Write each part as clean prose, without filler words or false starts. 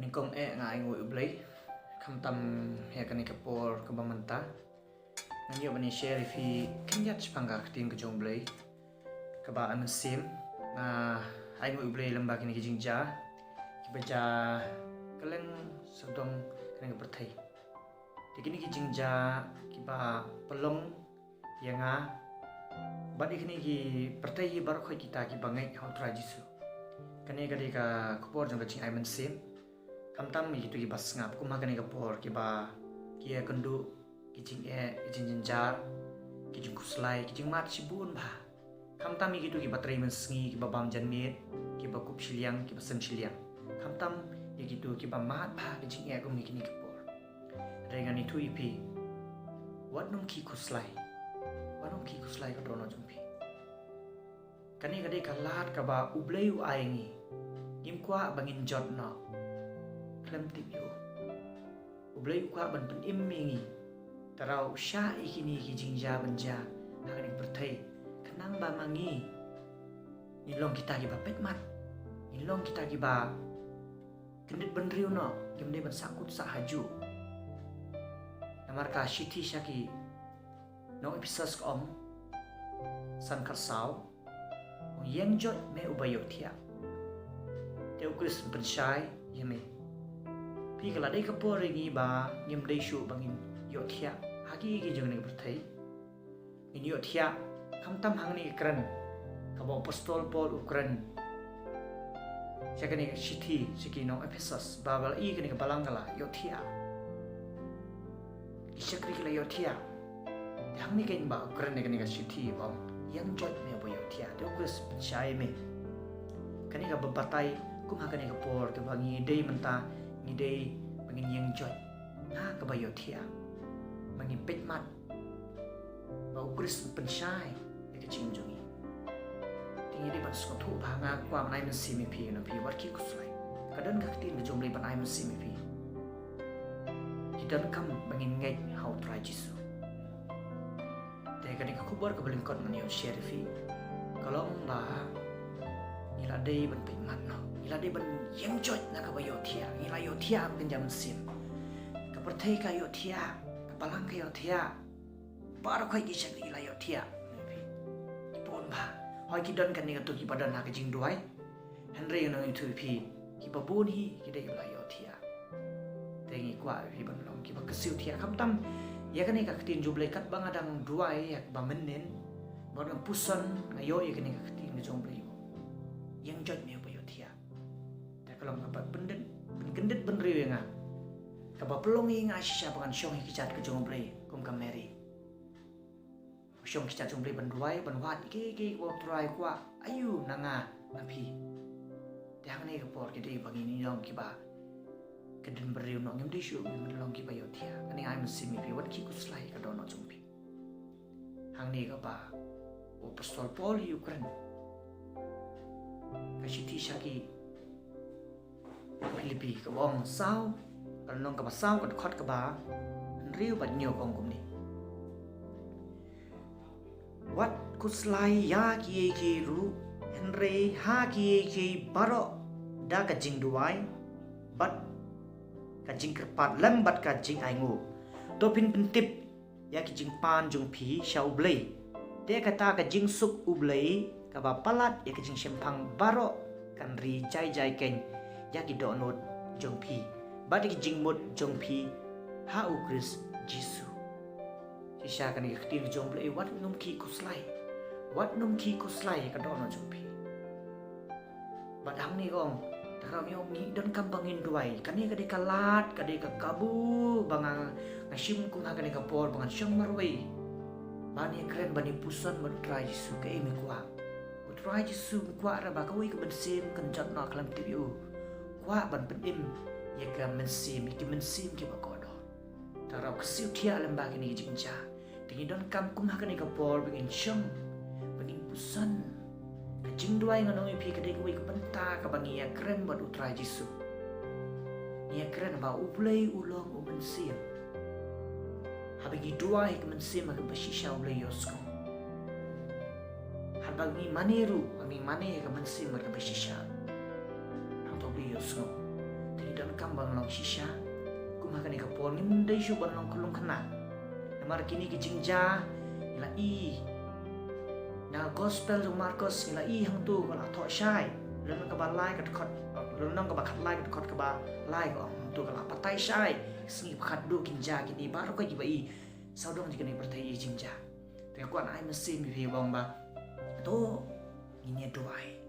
Penikong nga ngui ublay kam tam ya kani kapor ke bamanta nganyo bani share fi kinyat pangga keting ke jongblay ke ba sim na ai ngui ublay lamba kini ke jingja ki baca kalen sedong kani ke perthai dikini ke jingja ki ba pelong yang badi kini ki perthai baru khoi kita ki bangai hau trajisu kani kadi ka kapor jong kaching ai sim kamtam mi gitu ki bas ngap ku makan ka por ki ba ki kendu ki jing jinjar ki jing kuslai ki jing mat sibun ba kamtam mi gitu ki batrai mensengi ki ba bam janmit ki ba kup siliang ki ba sem siliang kamtam ya gitu ki ba mat ba ki jing ku mi kini ka por rengan itu ipi wat num ki kuslai ka dono jumpi kani kade kalat ka ba ublei u aingi im kwa bangin jot no klem tip yo ublei ukwa ban pen immingi tarau sha ikini ki jingja banja hagani berthai kenang ba mangi nilong kita ki ba petmat nilong kita ki ba kendit benriu no gemde ban sakut sa haju namar ka shiti shaki no episode om san karsau yang jot me ubayo thia teu kris penshai yeme pi kala dei kapor ringi ba ngim dei shu bangin yo thia hagi gi jong ne berthai in yo thia kamtam hangni kran kabo apostol paul ukran sakani shiti sikino ephesus babal i kani balangala yo thia isakri kala yo thia hangni kain ba ukran ne kani shiti bang yang jot me bo yo thia teu kris penshai me kani ka babatai kum hagani kapor ke bangi dei menta ngidei bangin yang jot na kabayo thia bangin petmat ba ukris penshai ya kecing jongi tingi dei ban skotu banga kwa manai men simi pi no pi wat ki kuslai kadan ka tin de jomlei ban ai men simi pi kidan kam bangin ngai how try jisu te kani ka kubar ka belingkot manio share fi kalong ba ila dei ban petmat no ila dei ban yang jot na kabayo thia ila yo thia ben jam sim perthai ka yo thia palang ka yo thia bar khoi ki sak ila yo thia pon ba hoi ki don kan ni tu ki padan ha ka jing duai henry no itu pi ki ba bun hi ki dei ila yo thia tengi kwa pi ban long ki ba kesiu thia kam tam ya kan ni ka tin jublai kat bang adang duai ya ba menen ba dang pusan ngayo ya kan ni ka tin ni jomblai yang jot me ba yo thia ta kalau ngapa benden gendet ben riu nga kaba pelong inga shisha bangan syong hikicat ke jomblei kum kameri syong hikicat jomblei ban ruai ban wat ki ko try kwa ayu nanga mapi tiang ni kapor kidi bangini long ki ba keden beriu no ngem disu ngem long ki ba yo thia ani ai mesti mi pi wat ki kuslai ka dono jompi hang ni ka ba o apostol paul ukraine ka shiti shaki Filipi ka bong sao kan nong ka basau ka khot ka ba riu ba nyo kong kum ni wat kuslai ya ki ru henry ha ki baro da ka jing duai bat ka jing kerpat lam bat ka jing aingu to pin tip ya ki jing pan jung phi shau blei te ka ta ka jing suk u blei ka ba palat ya ka jing shempang baro kan ri jai ken ya ki donot jong phi badi ki jingmut jong phi ha ukris jisu sisha kan ki khtir jong blei wat num ki kuslai ka dono jong phi badang ni gong taram yo ni don kam bangin duai kan ni ka de kalat ka de ka kabu banga ngashim kum ha ka de ka por banga syong marwei bani kren bani pusan ban try jisu ka emi kwa try jisu kwa ra ba ka wi ka ban sim kan jat na klam ti yu kwa ban pedim ya ka mensim ki ba kodo tarau kesiu thia lamba kini jingja tingi don kam kum ha kani ka por bingin syong bangin pusan ka jing duai nganong pi ka de wi ka banta ka bangi ya kren ba utrai jisu ya kren ba ublei ulong u mensim habagi duai ka mensim ka bashisha ublei yosko habagi maniru ka mensim ka bashisha so tidak kam bang long shisha kuma kani kapor ni mundai shu ban long kulung kena namar kini ki jingja ila i na gospel jong Marcos ila i hang tu kala tho shai lon ka ba lai ka khot lon nong ka ba khat lai ka khot ka ba lai ko tu kala patai shai singi khat du kinja kini baru ka jiba i saudong jikani pertai i jingja te ko an ai mesin mi bang ba to ini doai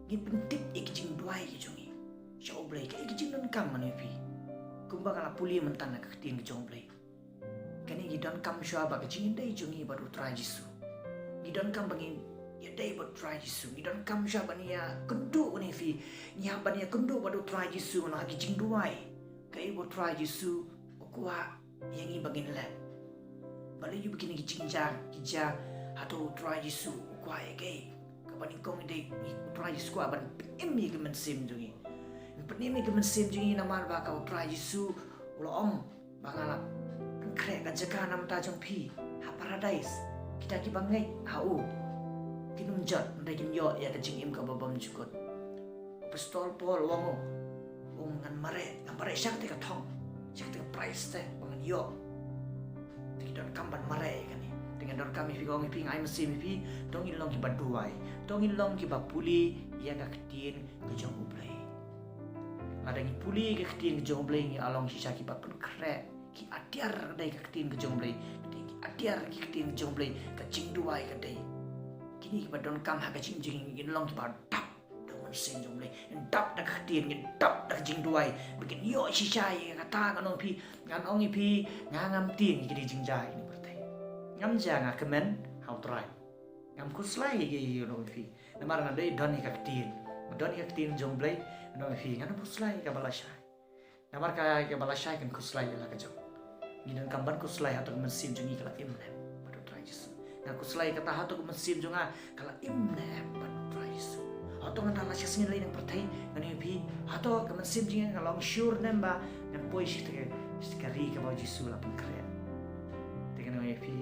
ni pentip ikjing doai ki jongi show blai ka ikjing non kam mani pi kumba kala puli mentan ka tin ki jong blai kani gi don kam shwa ba ka jing dai jongi baru try jisu gi don kam bangin ya dai baru try jisu gi don kam shwa bani ya kundu ni fi nya bani ya kundu baru try jisu na ki jing doai kai baru try jisu okwa yang i bangin la bali yu begini ki jingja kija atau try jisu okwa ya kai kapan kong ide try jisu aban emi ke mensim jungi penimi ke mensim jungi namar ba kau try jisu ulo om bangalap krek ka jaka nam ta jong pi ha paradise kita ki bangai hau kinum jot ndai kin yo ya ka jing im ka babam jukot pistol pol wango ngan mare syak te ka thong syak te ka price te bangan yo tidak kamban mare kan dengan dor kami fi gong pi ngai mesti mi pi tong in long ki baduai tong in long ki bapuli ya ka ketin ke jong ublai ada ni puli ke ketin ke jong ublai ni along si saki pa pen krek ki atiar dai ka ketin ke jong ublai ki atiar ki ketin ke jong ublai ka jing duai ka dai kini ki badon kam ha ka jing in long ki ba tap dong sen jong ublai dap da ka ketin ni dap da jing duai bikin yo si sai ka ta ka nong pi ngan ong pi ngam tin ki di jing jai ni ngam janga kemen how try ngam kuslai gi no fi namar na dei doni ka tin jong blai no fi ngam kuslai ka balasai namar ka balasai kan kuslai la ka jong ngidan kamban kuslai atau mesin jongi kala imle padu try jis na kuslai kata hatu mesin jonga kala imle padu try jis atau ngana la sing lain pertai ngani fi atau ka mesin jongi kala sure namba ngan poi shite skari ka ba jisu la pen kre dengan ngani fi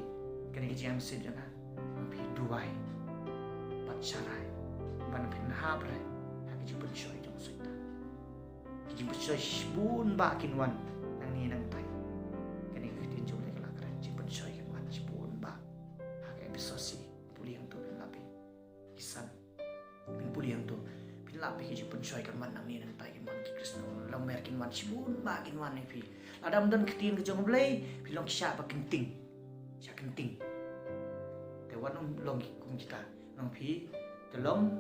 kani ki jam sid jana pi duai pat charai ban pin habre ha ki jupun shoy jong suita ki jupun shoy bun ba kin wan nang ni nang tai kani ki tin jong le kala kran jupun shoy kan wan bun ba ha ka episode si puli yang tu pin lapi kisan pin puli yang tu pin lapi ki jupun shoy kan wan nang ni nang tai kin wan ki krisno long mer kin wan bun ba kin wan ni pi adam dan kitin ke jong blai pi long sha ba kenting siya kenting te wanong long kum kita nong pi te long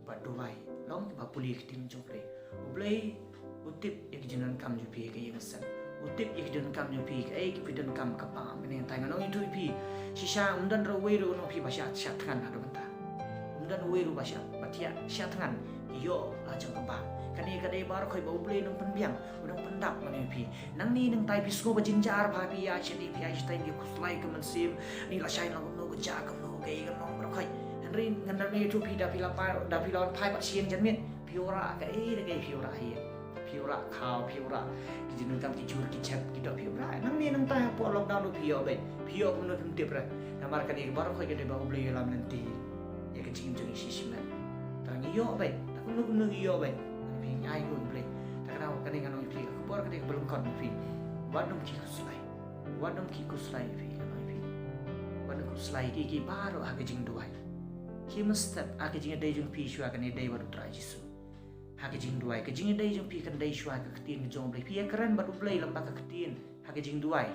ba duwai long ba puli kiting jokle ublai utip ek jinan kam ju pi ke yesan utip ek jinan kam ju pi ke ki pidan kam ka pa mene tai nong itu pi sisa undan ro wei ro nong pi ba sya tangan ado benta undan wei ro ba sya batia sya tangan yo la jong ka ba kani kadai bar khoi ba ublai nong penbiang udang pendap mane pi nang ni nang tai pisko ba jinjar ba pi ya chedi pi ai stai ni kuslai ka mansim ni la shai lang no ga ja ka no ge ga no ro khoi henry ngan ni tu pi da pi la pa da pi lon pai ba sien jan mit piora ka da ge piora hi piora khao piora ki jin kam ki jur ki chap ki do piora nang ni nang tai po lockdown do pio be pio ko no pim tip ra namar ka ni bar khoi ke de ba ublai lam nanti ya ka jing jing si siman ta ni yo be ta ko no yo be ai gun play tak kenal kan dengan orang pi aku baru ketika belum kon pi wadum ki kuslai pi wadum kuslai ki baru age jing duai ki mustap age jing dai jung pi shwa kan dai baru try jisu age jing duai ke jing dai jung pi kan dai shwa ka ketin jong play pi keren baru play lemba ka ketin age jing duai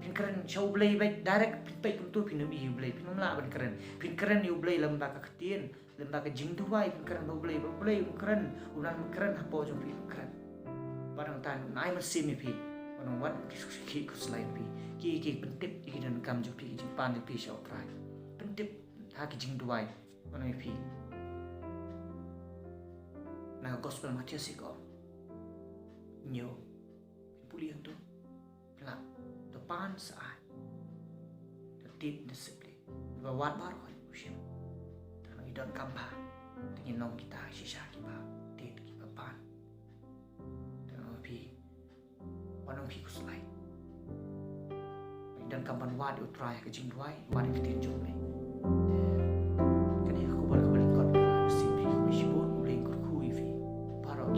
pin keren show play baik direct pin pai kum tu pin mi play pin mla ban keren you play lemba ka ketin lembaga jing duai keren boleh keren unan keren hapo jong pi keren barang tan nai mesin pi barang wan ki kuslai pi ki pentip ki dan kam jong pi jing pan pi show try pentip ha ki jing duai barang pi na gospel Matius ko nyo puli yang tu la depan saat detit disiplin bawat bar ko usia dan kamba dengan nong kita sisa kita tit kita pan dan pi wanong pi kuslai dan kampan wad utrai ke jing duai wad ke tin jom me kani aku bar ke belingkot ka simpi mishbun uleng kur kui fi paro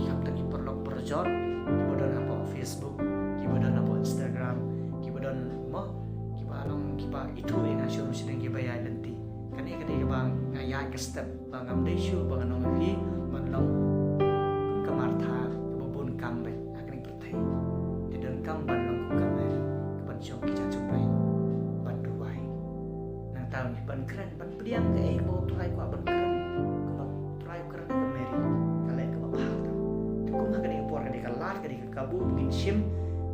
ke step bangam desu bangan nong hi manlong kamar tha kebun kam be akring pertai di dan kam banlong kamar keban syok kita cupai ban duai nang tahu ni ban keren ban pediang ke bawa turai ku ban keren kebab turai keren ke meri kalai ke bapal kum ha kadi por kadi kalar kadi kabu begin sim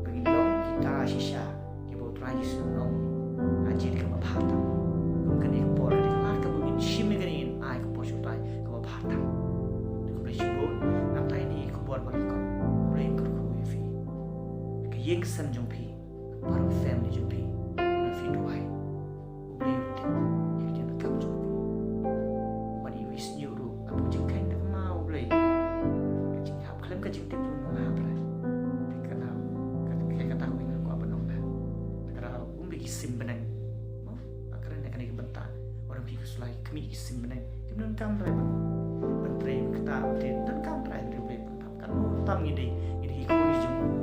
begin long kita sisa ke bawa turai sunong ajin ke bapal kum kadi por kadi kalar ke begin sim kadi ai ke por syutai ke bapal ku beli sibo nang tai ni ku buat ban ko beli ko ku fi ke yeng sam jong pi par family jong pi fi duai beli uti ye dia kam jong pi bani wis new ru abu jeng kan dak mau beli kecing hap klem kecing tip lu mau hap lah kenal kayak kata aku ingat aku apa nong dah kalau bagi sim benang mau akarnya nak kena bentar orang pi sulai kami sim benang kemudian kam lah bentre kata dan kam lah beli bentar kan tam ngide ini ko ni jeng